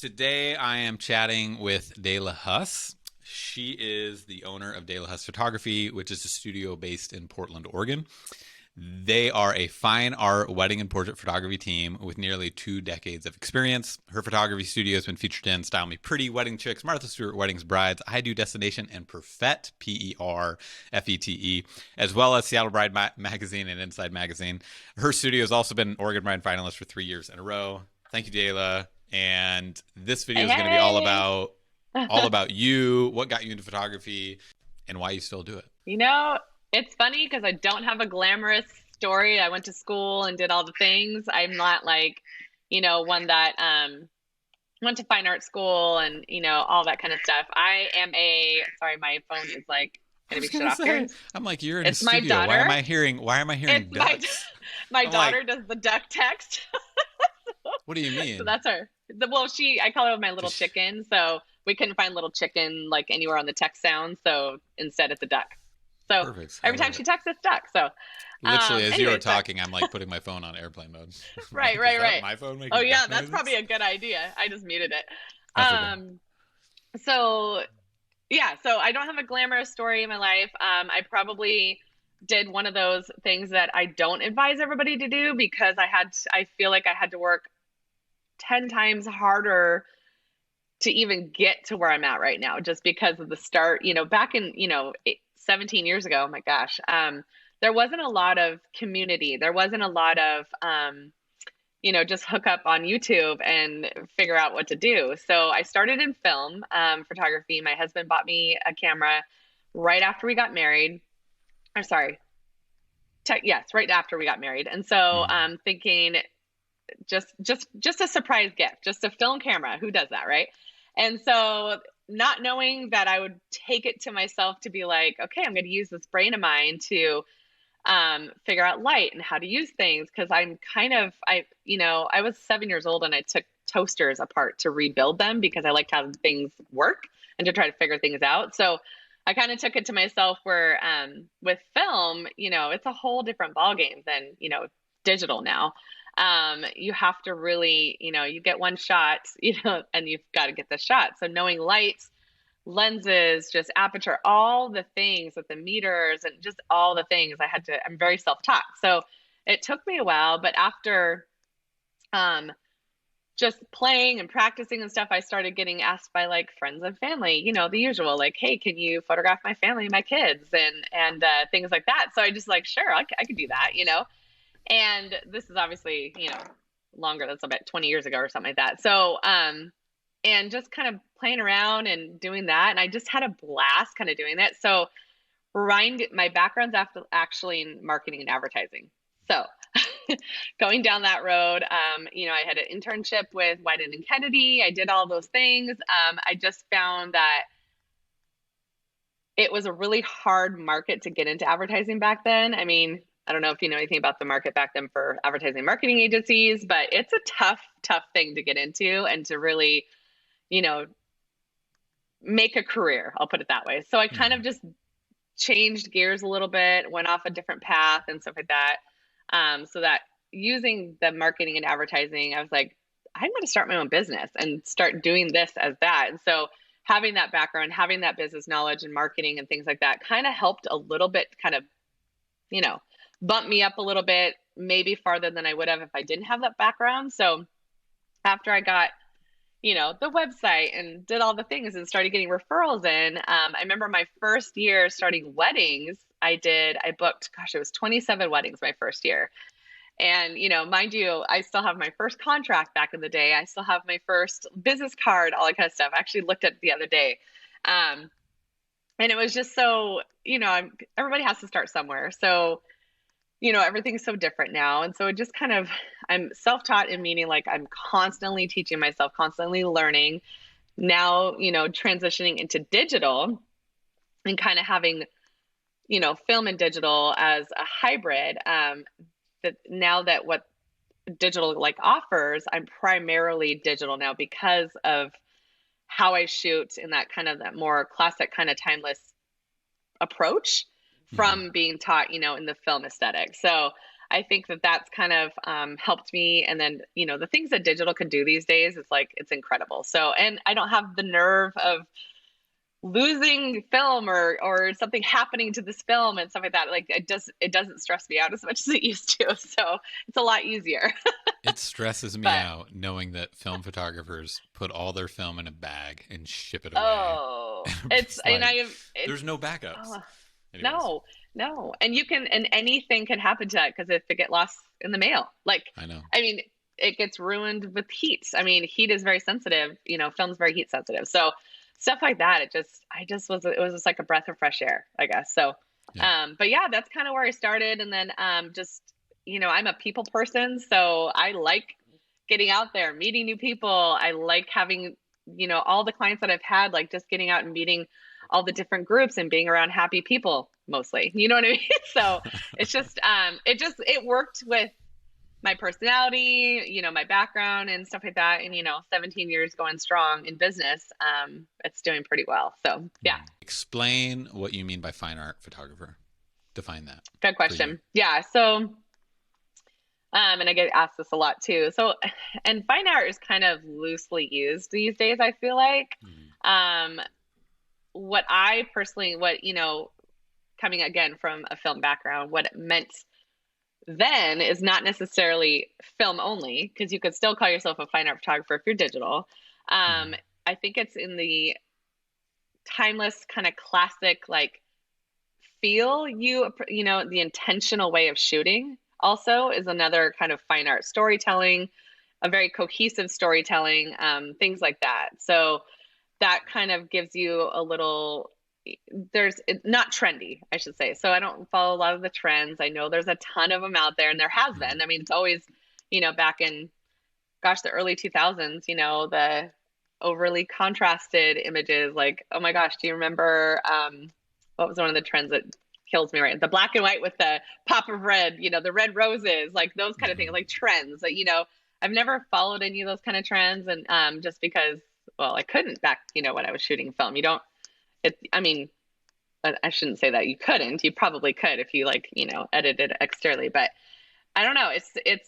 Today I am chatting with Deyla Huss. She is the owner of Deyla Huss Photography, which is a studio based in Portland, Oregon. They are a fine art wedding and portrait photography team with nearly 2 decades of experience. Her photography studio has been featured in Style Me Pretty, Wedding Chicks, Martha Stewart Weddings, Brides, I Do Destination, and Perfette, Perfete, as well as Seattle Bride Magazine and Inside Magazine. Her studio has also been an Organ Mind Finalist for 3 years in a row. Thank you, Deyla. And this video Hey, is going to be hey. all about you, what got you into photography, and why you still do it. You know, it's funny because I don't have a glamorous story. I went to school and did all the things. I'm not like, one that went to fine art school and, all that kind of stuff. I am sorry, my phone is like I gonna was be shut gonna off here. say, I'm like, you're in a It's my studio. Why daughter. am I hearing? Why am I hearing It's my ducks? my I'm like, daughter does the duck text. what do you So mean? that's her. Well, I call her my little Does she, chicken. So we couldn't find little chicken like anywhere on the text sound. So instead it's a duck. So perfect. I every time love she it. texts, it's duck. So Literally, as you were anyways, but talking, I'm like putting my phone on airplane mode. I'm right, like, is right, that right. my phone Oh making yeah, duck that's probably noises? a good idea. I just muted it. That's okay. Um so yeah, so I don't have a glamorous story in my life. I probably did one of those things that I don't advise everybody to do because I feel like I had to work 10 times harder to even get to where I'm at right now, just because of the start, back in, 17 years ago, oh my gosh, there wasn't a lot of community. There wasn't a lot of, just hook up on YouTube and figure out what to do. So I started in film photography. My husband bought me a camera right after we got married. I'm sorry. Yes, right after we got married. And so Mm. thinking just a surprise gift, just a film camera. Who does that, right? And so not knowing that I would take it to myself to be like, okay, I'm going to use this brain of mine to figure out light and how to use things because I was 7 years old and I took toasters apart to rebuild them because I liked how things work and to try to figure things out. So I kind of took it to myself where with film, it's a whole different ballgame than digital now. You have to really, you get one shot, and you've got to get the shot. So knowing lights, lenses, just aperture, all the things with the meters and just all the things I'm very self-taught. So it took me a while, but after um, just playing and practicing and stuff, I started getting asked by like friends and family, the usual, like, hey, can you photograph my family and my kids and things like that. So I just like, sure, I could do that. And this is obviously, longer. That's about 20 years ago or something like that. So, and just kind of playing around and doing that. And I just had a blast kind of doing that. So, my background's actually in marketing and advertising. So, going down that road, I had an internship with Wieden and Kennedy. I did all those things. I just found that it was a really hard market to get into advertising back then. I mean, I don't know if you know anything about the market back then for advertising marketing agencies, but it's a tough thing to get into and to really, you know, make a career. I'll put it that way. So I kind of Mm. just changed gears a little bit, went off a different path and stuff like that. So that using the marketing and advertising, I was like, I'm going to start my own business and start doing this as that. And so having that background, having that business knowledge and marketing and things like that kind of helped a little bit, kind of, you know, bump me up a little bit, maybe farther than I would have if I didn't have that background. So after I got, the website and did all the things and started getting referrals in, I remember my first year starting weddings, I booked, gosh, it was 27 weddings my first year. And, mind you, I still have my first contract back in the day. I still have my first business card, all that kind of stuff. I actually looked at it the other day. Um, and it was just so, everybody has to start somewhere. So, everything's so different now. And so it just kind of, I'm self-taught in meaning like I'm constantly teaching myself, constantly learning. Now, transitioning into digital and kind of having, film and digital as a hybrid. That now that what digital like offers, I'm primarily digital now because of how I shoot in that more classic kind of timeless approach Mm-hmm. from being taught, in the film aesthetic. So I think that that's kind of helped me. And then, the things that digital can do these days, it's like, it's incredible. So, and I don't have the nerve of losing film or something happening to this film and stuff like that. Like it doesn't stress me out as much as it used to. So it's a lot easier. It stresses me out knowing that film photographers put all their film in a bag and ship it away. Oh, there's no backups. No. And anything can happen to that, because if it get lost in the mail, like, I know. I mean, it gets ruined with heat. I mean, heat is very sensitive, film's very heat sensitive. So stuff like that, it was just like a breath of fresh air, I guess. So, but yeah, that's kind of where I started. And then, I'm a people person. So I like getting out there, meeting new people. I like having, all the clients that I've had, like just getting out and meeting all the different groups and being around happy people mostly, you know what I mean? So it's just, it worked with my personality, my background and stuff like that. And, 17 years going strong in business, it's doing pretty well. So, yeah. Explain what you mean by fine art photographer. Define that. Good question. Yeah. So, and I get asked this a lot too. So, and fine art is kind of loosely used these days, I feel like. What I personally, coming again from a film background, what it meant then is not necessarily film only, because you could still call yourself a fine art photographer if you're digital. I think it's in the timeless kind of classic, like feel the intentional way of shooting also is another kind of fine art storytelling, a very cohesive storytelling, things like that. So that kind of gives you a little, it's not trendy, I should say. So I don't follow a lot of the trends. I know there's a ton of them out there, and there has been. I mean, it's always, back in, the early 2000s, the overly contrasted images, like, oh my gosh, do you remember, what was one of the trends that kills me, right? The black and white with the pop of red, the red roses, like those kind of things, like trends that, I've never followed any of those kind of trends. And just because, well, I couldn't back, when I was shooting film. I shouldn't say that you couldn't. You probably could if you edited externally, but I don't know. It's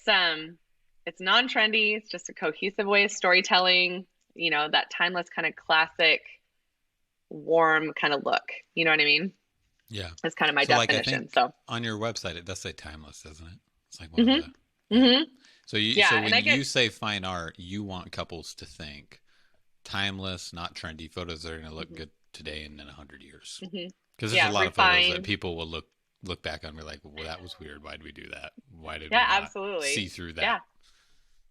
non-trendy. It's just a cohesive way of storytelling, that timeless kind of classic, warm kind of look. You know what I mean? Yeah. That's kind of my definition. I think so on your website, it does say timeless, doesn't it? It's like one of the, So when you say fine art, you want couples to think timeless, not trendy photos that are going to look good today and in 100 years. Because there's a lot of photos that people will look back on and be like, well, that was weird. Why did we do that? Why did we not see through that? Yeah.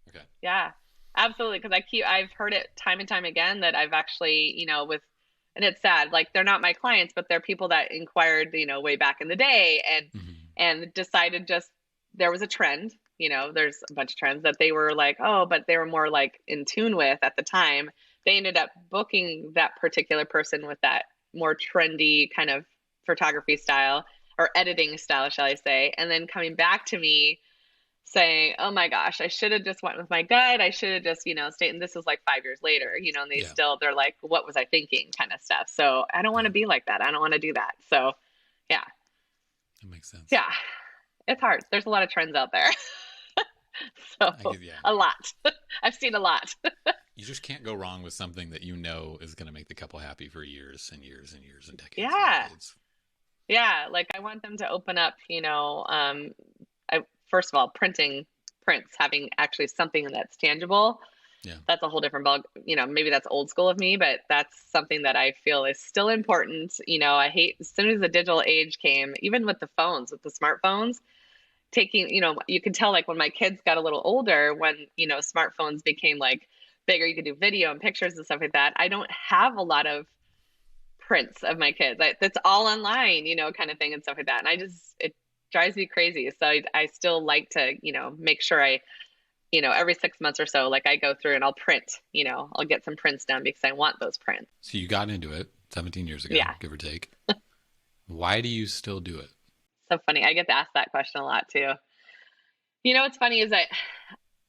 Okay. Yeah, absolutely. Because I've heard it time and time again that I've actually, and it's sad, like they're not my clients, but they're people that inquired, way back in the day and decided there was a trend, there's a bunch of trends that they were like, oh, but they were more like in tune with at the time. They ended up booking that particular person with that more trendy kind of photography style or editing style, shall I say, and then coming back to me saying, oh my gosh, I should have just went with my gut. I should have just, stayed. And this is like 5 years later, and they're like, what was I thinking kind of stuff. So I don't want to be like that. I don't want to do that. So yeah. That makes sense. Yeah. It's hard. There's a lot of trends out there. A lot. I've seen a lot. You just can't go wrong with something that is going to make the couple happy for years and years and years and decades. Yeah. Yeah. Like I want them to open up, first of all, printing prints, having actually something that's tangible. Yeah. That's a whole different ball. Maybe that's old school of me, but that's something that I feel is still important. I hate as soon as the digital age came, even with the phones, with the smartphones, taking, you can tell like when my kids got a little older, when, smartphones became like bigger, you could do video and pictures and stuff like that. I don't have a lot of prints of my kids. That's all online, kind of thing and stuff like that. And it drives me crazy. So I still like to, make sure I, every 6 months or so, like I go through and I'll print, I'll get some prints done because I want those prints. So you got into it 17 years ago, give or take. Why do you still do it? So funny. I get to ask that question a lot too. What's funny is that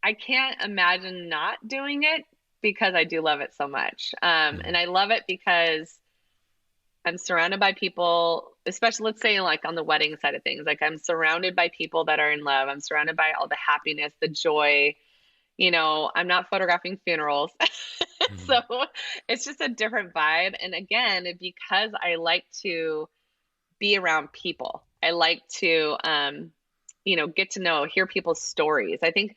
I can't imagine not doing it because I do love it so much. And I love it because I'm surrounded by people especially let's say like on the wedding side of things, like I'm surrounded by people that are in love. I'm surrounded by all the happiness, the joy. I'm not photographing funerals. Mhm. So it's just a different vibe. And again, because I like to be around people, I like to, get to know, hear people's stories. I think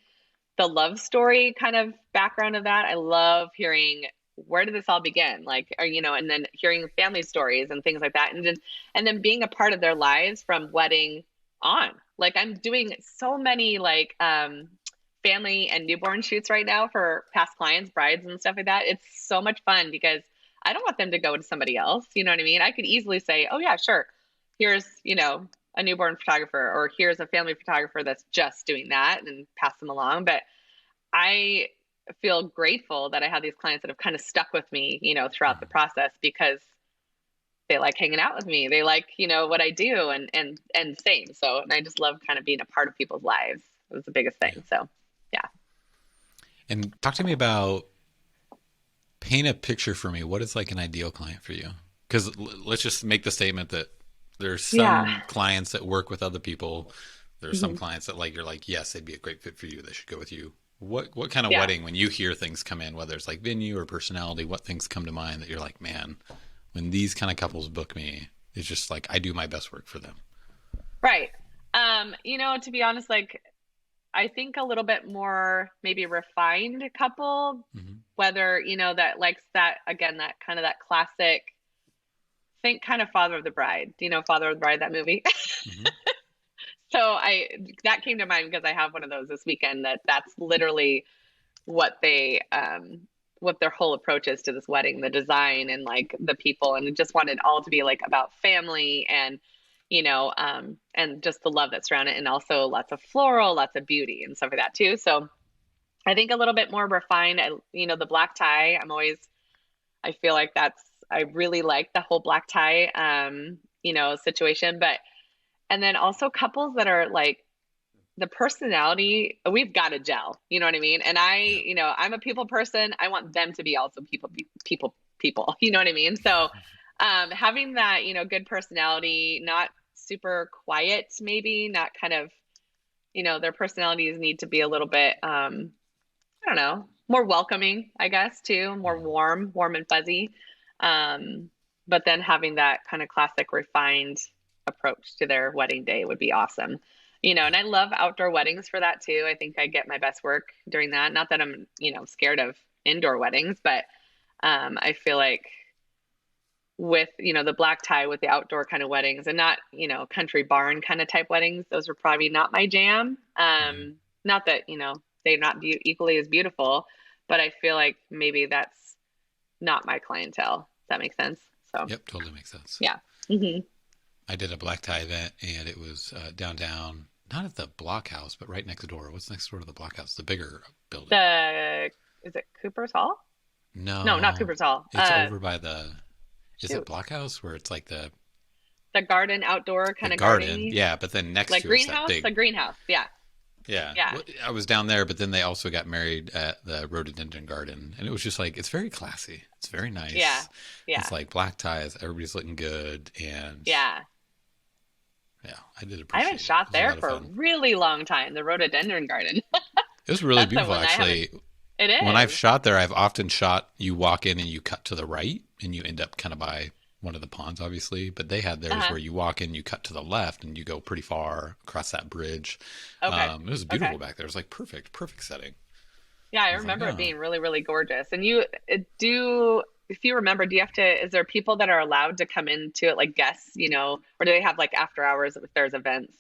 the love story kind of background of that, I love hearing where did this all begin? Like, or, and then hearing family stories and things like that. And then being a part of their lives from wedding on. Like I'm doing so many like, family and newborn shoots right now for past clients, brides and stuff like that. It's so much fun because I don't want them to go to somebody else. You know what I mean? I could easily say, oh yeah, sure. Here's, a newborn photographer, or here's a family photographer that's just doing that, and pass them along. But I feel grateful that I have these clients that have kind of stuck with me, throughout the process because they like hanging out with me. They like, what I do and same. So, and I just love kind of being a part of people's lives. It was the biggest Yeah. thing. So, yeah. And talk to me about, paint a picture for me. What is like an ideal client for you? Because let's just make the statement that there's Yeah. some clients that work with other people. There's some Mhm. clients that like you're like, yes, they'd be a great fit for you. They should go with you. What kind of Yeah. wedding, when you hear things come in, whether it's like venue or personality, what things come to mind that you're like, man, when these kind of couples book me, it's just like I do my best work for them. Right. To be honest, like I think a little bit more maybe refined couple, Hmm. whether, that likes that again, that kind of that classic, think kind of Father of the Bride. Do you know Father of the Bride, that movie? Hmm. So that came to mind because I have one of those this weekend that's literally what what their whole approach is to this wedding, the design and like the people, and just wanted all to be like about family and just the love that's around it, and also lots of floral, lots of beauty and stuff like that too. So I think a little bit more refined. The black tie. I feel like I really like the whole black tie, situation. But and then also couples that are like the personality, we've got to gel. You know what I mean? And Yeah. I'm a people person. I want them to be also people. You know what I mean? So, having that, good personality, not super quiet, maybe not kind of, their personalities need to be a little bit, I don't know, more welcoming, I guess, too, more Mhm. warm and fuzzy. But then having that kind of classic refined approach to their wedding day would be awesome. Yeah. And I love outdoor weddings for that too. I think I get my best work during that. Not that I'm, scared of indoor weddings, but I feel like with, the black tie with the outdoor kind of weddings and not, country barn kind of type weddings, those are probably not my jam. Hmm. Not that, they're not equally as beautiful, but I feel like maybe that's not my clientele. Does that make sense? So, Yep. Totally makes sense. yeah. Hmm. I did a black tie event, and it was downtown, not at the block house, but right next door. What's next door to the block house? The bigger building. Is it Cooper's Hall? No, not No, Cooper's Hall. it's over by is it Shoot, block house where it's like the garden, outdoor the kind of garden? gardening, Yeah, but then next like to it's that greenhouse, big. a greenhouse. Yeah, Yeah, yeah. well, I was down there, but then they also got married at the rhododendron garden, and it was just like it's very classy. It's very Yeah. nice. Yeah. It's like black ties, everybody's looking good, and Yeah. yeah, I did I haven't appreciate it. It shot was a there lot of for a fun. really long time, the rhododendron garden. It was really That's the beautiful, one I haven't. actually. It When I've is. shot there, I've often shot, you walk in and you cut to the right and you end up kind of by one of the ponds, obviously. But they had theirs Uh-huh. where you walk in, you cut to the left and you go pretty far across that bridge. Okay. It was Okay. beautiful back there. It was like perfect setting. Yeah, I I was like, remember it oh, being really, really gorgeous. And if you remember, do you have to, is there people that are allowed to come into it, like guests, or do they have like after hours if there's events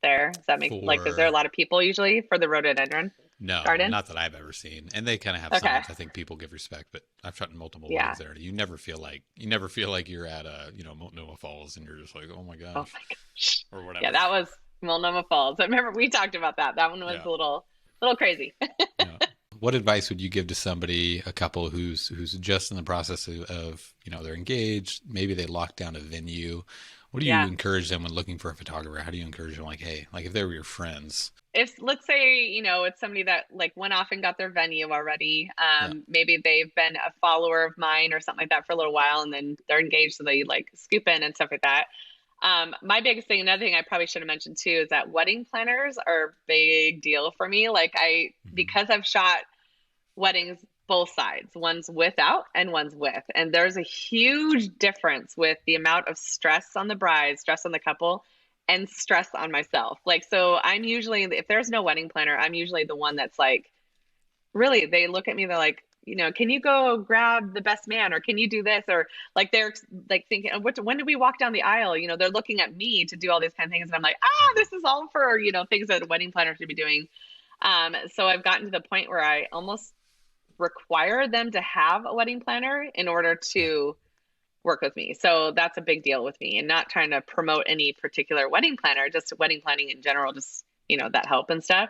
there? Does that make, like, is there a for lot of people usually for the rhododendron no, garden? not that I've ever seen. And they kind of have Okay. signs. I think people give respect, but I've shot in multiple Yeah. weddings there. You never feel like you're at Multnomah Falls and you're just like, oh my Oh gosh, my gosh. or Yeah, whatever. that was Multnomah Falls. I remember we talked about that. That one was Yeah. a little crazy. Yeah. What advice would you give to somebody, a couple who's just in the process of they're engaged, maybe they locked down a venue. What do you Yeah. encourage them when looking for a photographer? How do you encourage them, like, hey, like if they were your friends? If let's say, it's somebody that like went off and got their venue already. Yeah. Maybe they've been a follower of mine or something like that for a little while and then they're engaged, so they like scoop in and stuff like that. My biggest thing, another thing I probably should have mentioned too, is that wedding planners are a big deal for me. Like because I've shot weddings both sides, one's without and one's with. And there's a huge difference with the amount of stress on the bride, stress on the couple, and stress on myself. Like, so I'm usually, if there's no wedding planner, I'm usually the one that's like, really, they look at me, they're like, can you go grab the best man, or can you do this? Or like, they're like thinking, when did we walk down the aisle? They're looking at me to do all these kind of things. And I'm like, this is all for, things that a wedding planner should be doing. So I've gotten to the point where I almost require them to have a wedding planner in order to work with me. So that's a big deal with me, and not trying to promote any particular wedding planner, just wedding planning in general, just, that help and stuff.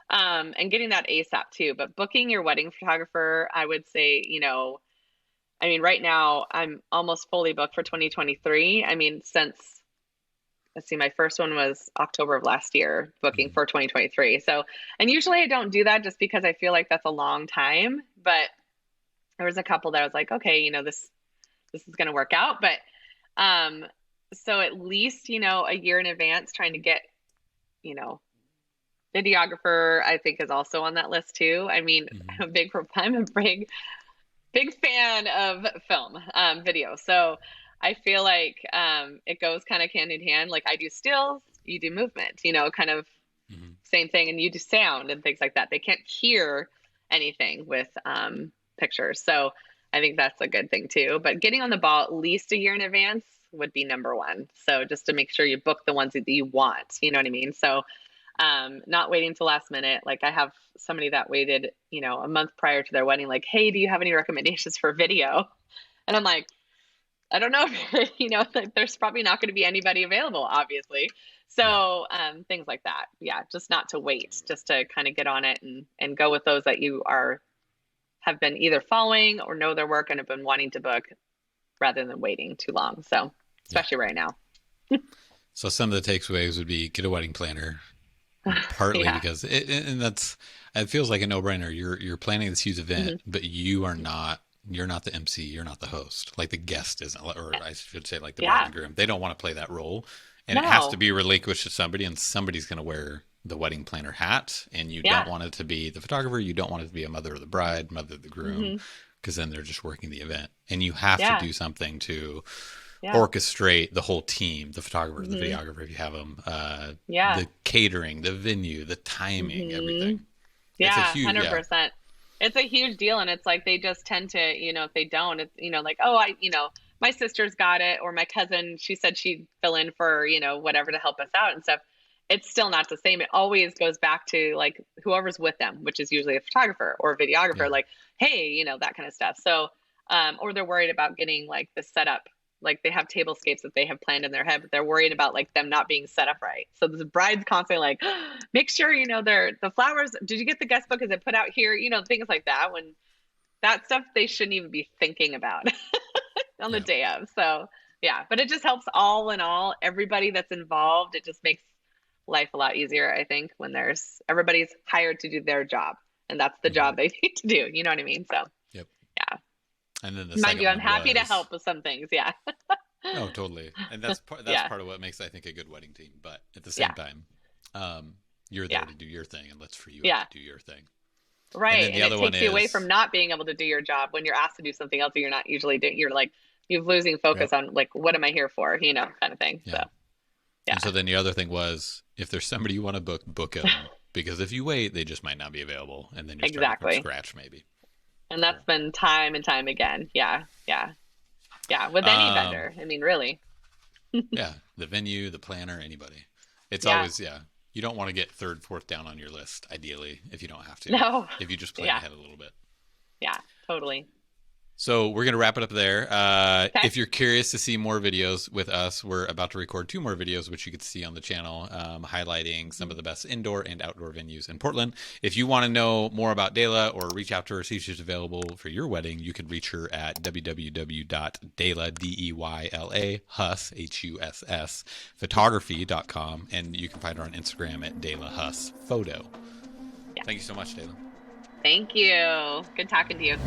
And getting that ASAP too. But booking your wedding photographer, I would say, right now I'm almost fully booked for 2023. Since, let's see, my first one was October of last year, booking for 2023. So, and usually I don't do that just because I feel like that's a long time, but there was a couple that I was like, okay, this is going to work out. But, so at least, a year in advance, trying to get, videographer, I think, is also on that list too. I'm a big fan of film, video. So I feel like it goes kind of hand in hand. Like, I do stills, you do movement, kind of same thing. And you do sound and things like that. They can't hear anything with pictures. So I think that's a good thing too. But getting on the ball at least a year in advance would be number one. So just to make sure you book the ones that you want, you know what I mean? So not waiting till last minute. Like, I have somebody that waited, a month prior to their wedding, like, hey, do you have any recommendations for video? And I'm like, I don't know, like, there's probably not going to be anybody available, obviously. So things like that. Yeah, just not to wait, just to kind of get on it and go with those that you have been either following or know their work and have been wanting to book, rather than waiting too long. So especially right now. So some of the takeaways would be get a wedding planner. Partly because it feels like a no-brainer. You're planning this huge event, but you're not the MC, you're not the host. Like, the guest isn't, or I should say, like, the bride and groom. They don't want to play that role, and it has to be relinquished to somebody, and somebody's going to wear the wedding planner hat, and you don't want it to be the photographer. You don't want it to be a mother of the bride, mother of the groom, because then they're just working the event, and you have to do something to orchestrate the whole team, the photographer, the videographer, if you have them, the catering, the venue, the timing, everything. Yeah, 100%. It's a huge deal. And it's like, they just tend to, if they don't, it's, like, oh, my sister's got it, or my cousin, she said she'd fill in for, whatever, to help us out and stuff. It's still not the same. It always goes back to, like, whoever's with them, which is usually a photographer or a videographer, like, hey, that kind of stuff. So, or they're worried about getting, like, the setup. Like, they have tablescapes that they have planned in their head, but they're worried about, like, them not being set up right. So the bride's constantly like, make sure, the flowers, did you get the guest book? Is it put out here? Things like that, when that stuff they shouldn't even be thinking about on the day of. So yeah, but it just helps all in all, everybody that's involved. It just makes life a lot easier, I think, when everybody's hired to do their job, and that's the job they need to do. You know what I mean? So yeah. And then mind you, I'm happy to help with some things. Yeah. No, totally. And that's part of what makes, I think, a good wedding team. But at the same time, you're there to do your thing, and let's free you up to do your thing. Right. And it takes you away from not being able to do your job when you're asked to do something else that you're not usually doing. You're like, you're losing focus on, like, what am I here for? Kind of thing. So And so then the other thing was, if there's somebody you want to book them, because if you wait, they just might not be available, and then you're starting from scratch maybe. And that's been time and time again. Yeah. With any vendor. Really. The venue, the planner, anybody. It's always, you don't want to get third, fourth down on your list, ideally, if you don't have to. No. If you just plan ahead a little bit. Yeah, totally. So we're going to wrap it up there. If you're curious to see more videos with us, we're about to record 2 more videos, which you can see on the channel, highlighting some of the best indoor and outdoor venues in Portland. If you want to know more about Deyla or reach out to her, see if she's available for your wedding, you can reach her at www.deyla, Deyla, Huss, Huss, photography.com. And you can find her on Instagram at Deyla Huss Photo. Thank you so much, Deyla. Thank you. Good talking to you.